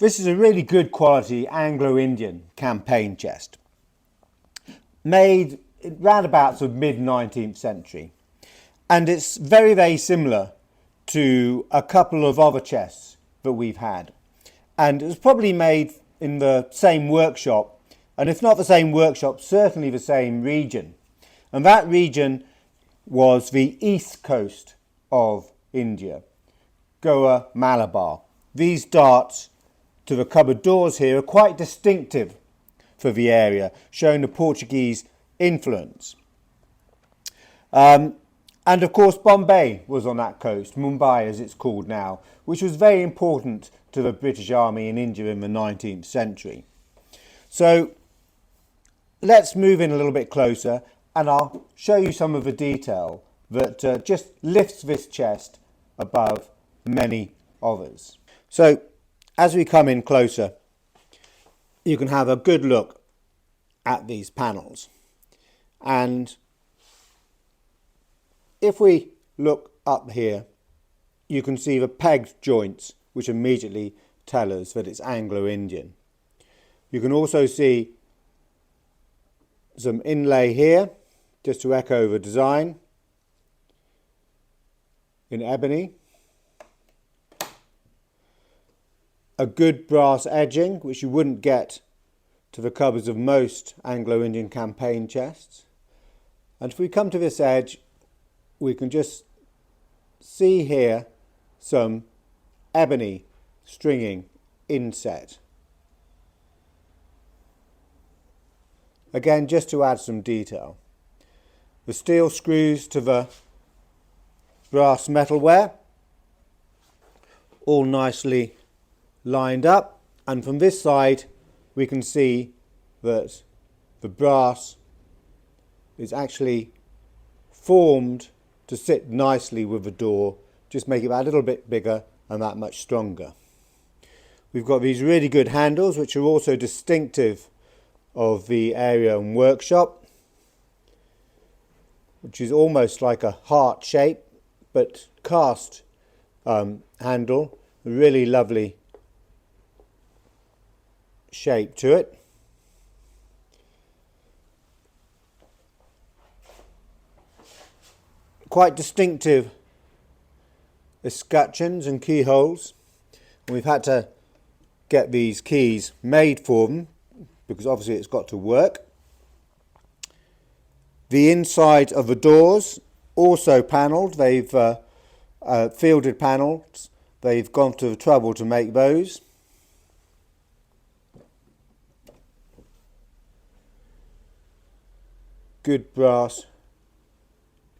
This is a really good quality Anglo Indian campaign chest, made round about sort of mid-19th century, and it's very, very similar to a couple of other chests that we've had, and it was probably made in the same workshop, and if not the same workshop, certainly the same region, and that region was the east coast of India, Goa, Malabar. These darts to the cupboard doors here are quite distinctive for the area, showing the Portuguese influence. And of course Bombay was on that coast, Mumbai as it's called now, which was very important to the British Army in India in the 19th century. So let's move in a little bit closer and I'll show you some of the detail that just lifts this chest above many others. So as we come in closer, you can have a good look at these panels. And if we look up here, you can see the pegged joints, which immediately tell us that it's Anglo Indian. You can also see some inlay here, just to echo the design in ebony. A good brass edging, which you wouldn't get to the cupboards of most Anglo Indian campaign chests. And if we come to this edge, we can just see here some ebony stringing inset. Again, just to add some detail. The steel screws to the brass metalware, all nicely lined up, and from this side we can see that the brass is actually formed to sit nicely with the door, just make it a little bit bigger and that much stronger. We've got these really good handles which are also distinctive of the area and workshop, which is almost like a heart shape but cast handle, a really lovely shape to it. Quite distinctive escutcheons and keyholes. We've had to get these keys made for them because obviously it's got to work. The inside of the doors also panelled. They've fielded panels. They've gone to the trouble to make those. Good brass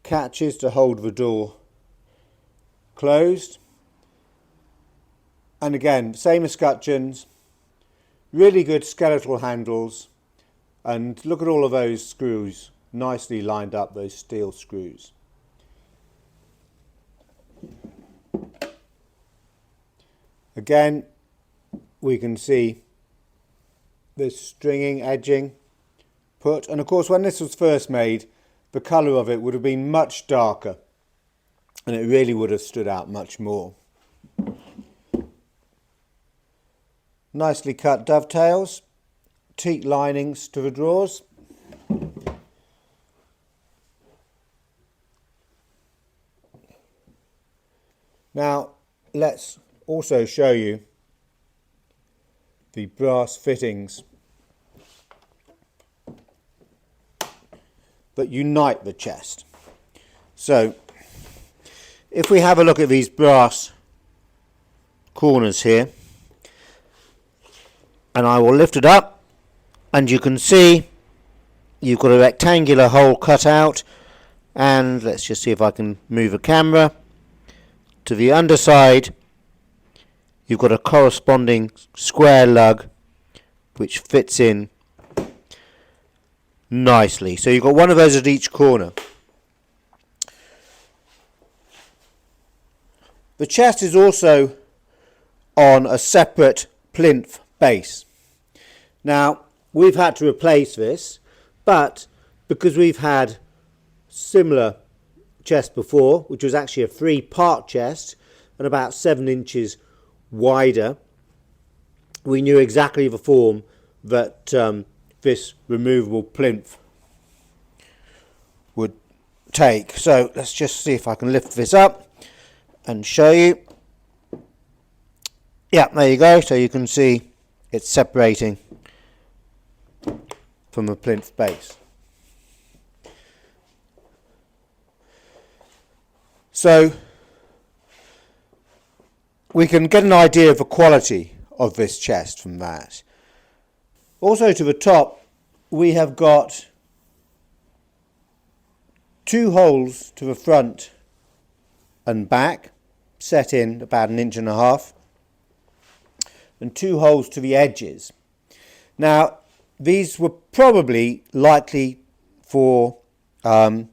catches to hold the door closed, and again same escutcheons, really good skeletal handles, and look at all of those screws nicely lined up, those steel screws. Again we can see this stringing edging put, and of course when this was first made the colour of it would have been much darker and it really would have stood out much more. Nicely cut dovetails, teak linings to the drawers. Now let's also show you the brass fittings that unite the chest. So if we have a look at these brass corners here, and I will lift it up, and you can see you've got a rectangular hole cut out, and let's just see if I can move the camera to the underside. You've got a corresponding square lug which fits in nicely. So you've got one of those at each corner. The chest is also on a separate plinth base. Now we've had to replace this, but because we've had similar chest before, which was actually a 3-part chest and about 7 inches wider, we knew exactly the form that this removable plinth would take. So let's just see if I can lift this up and show you. Yeah, there you go. So you can see it's separating from the plinth base. So we can get an idea of the quality of this chest from that. Also to the top we have got 2 holes to the front and back, set in about 1.5 inches, and 2 holes to the edges. Now these were probably likely for a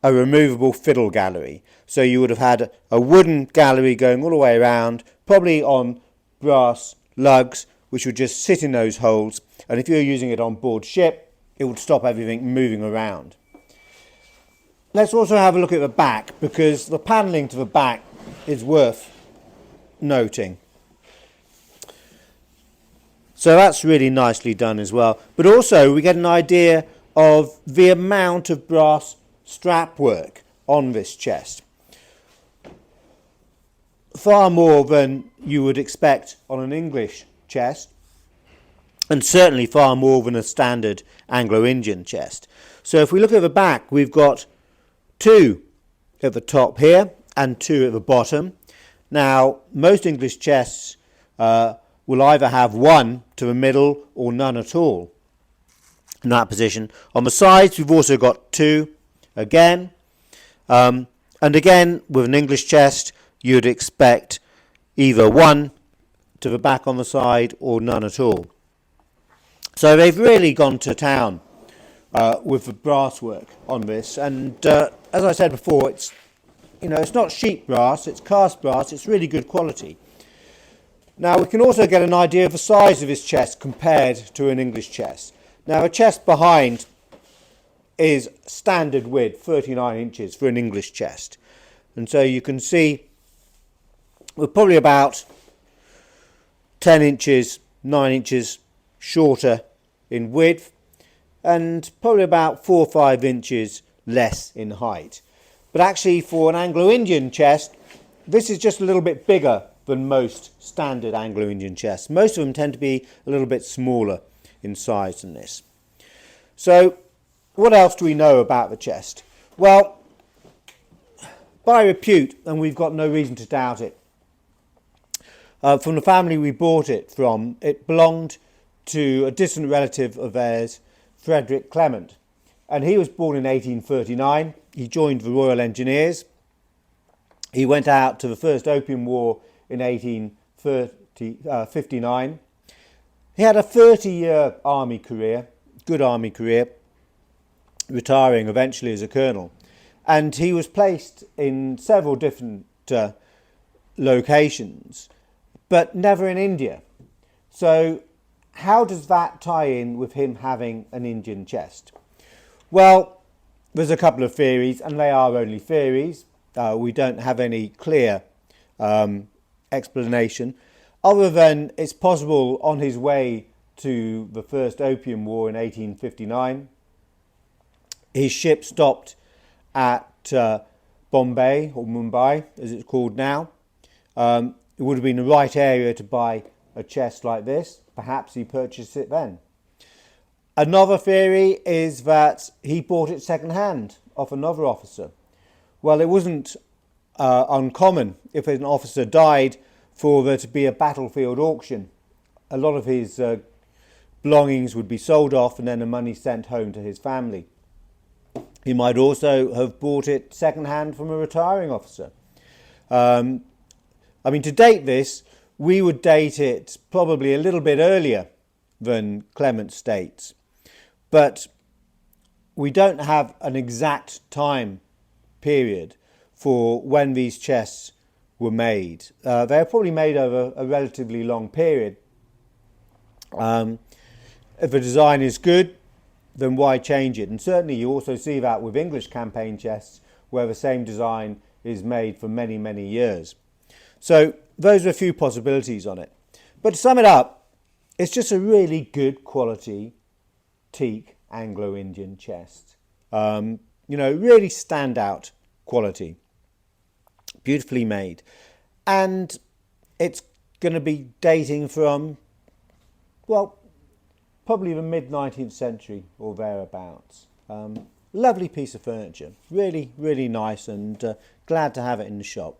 removable fiddle gallery. So you would have had a wooden gallery going all the way around, probably on brass lugs, which would just sit in those holes, and if you're using it on board ship, it would stop everything moving around. Let's also have a look at the back, because the panelling to the back is worth noting. So that's really nicely done as well. But also we get an idea of the amount of brass strap work on this chest. Far more than you would expect on an English chest, and certainly far more than a standard Anglo Indian chest. So if we look at the back, we've got 2 at the top here and 2 at the bottom. Now most English chests will either have 1 to the middle or none at all in that position. On the sides we've also got 2 again, and again with an English chest you'd expect either 1 to the back on the side or none at all. So they've really gone to town with the brass work on this, and as I said before, it's not sheet brass, it's cast brass, it's really good quality. Now we can also get an idea of the size of his chest compared to an English chest. Now the chest behind is standard width, 39 inches for an English chest, and so you can see we're probably about 10 inches, 9 inches shorter in width, and probably about 4 or 5 inches less in height. But actually for an Anglo Indian chest, this is just a little bit bigger than most standard Anglo Indian chests. Most of them tend to be a little bit smaller in size than this. So what else do we know about the chest? Well, by repute, and we've got no reason to doubt it, from the family we bought it from, it belonged to a distant relative of theirs, Frederick Clement, and he was born in 1839. He joined the Royal Engineers. He went out to the First Opium War in 1859. He had a 30-year army career, good army career, retiring eventually as a colonel, and he was placed in several different locations, but never in India. So how does that tie in with him having an Indian chest? Well, there's a couple of theories, and they are only theories. We don't have any clear explanation, other than it's possible on his way to the First Opium War in 1859, his ship stopped at Bombay, or Mumbai as it's called now. It would have been the right area to buy a chest like this. Perhaps he purchased it then. Another theory is that he bought it second hand off another officer. Well, it wasn't uncommon if an officer died for there to be a battlefield auction. A lot of his belongings would be sold off and then the money sent home to his family. He might also have bought it second hand from a retiring officer. To date this, we would date it probably a little bit earlier than Clement states, but we don't have an exact time period for when these chests were made. They're probably made over a relatively long period. If the design is good, then why change it? And certainly you also see that with English campaign chests, where the same design is made for many, many years. So those are a few possibilities on it. But to sum it up, it's just a really good quality teak Anglo Indian chest. You know, really standout quality, beautifully made, and it's going to be dating from, well, probably the mid 19th century or thereabouts. Lovely piece of furniture, really, really nice, and glad to have it in the shop.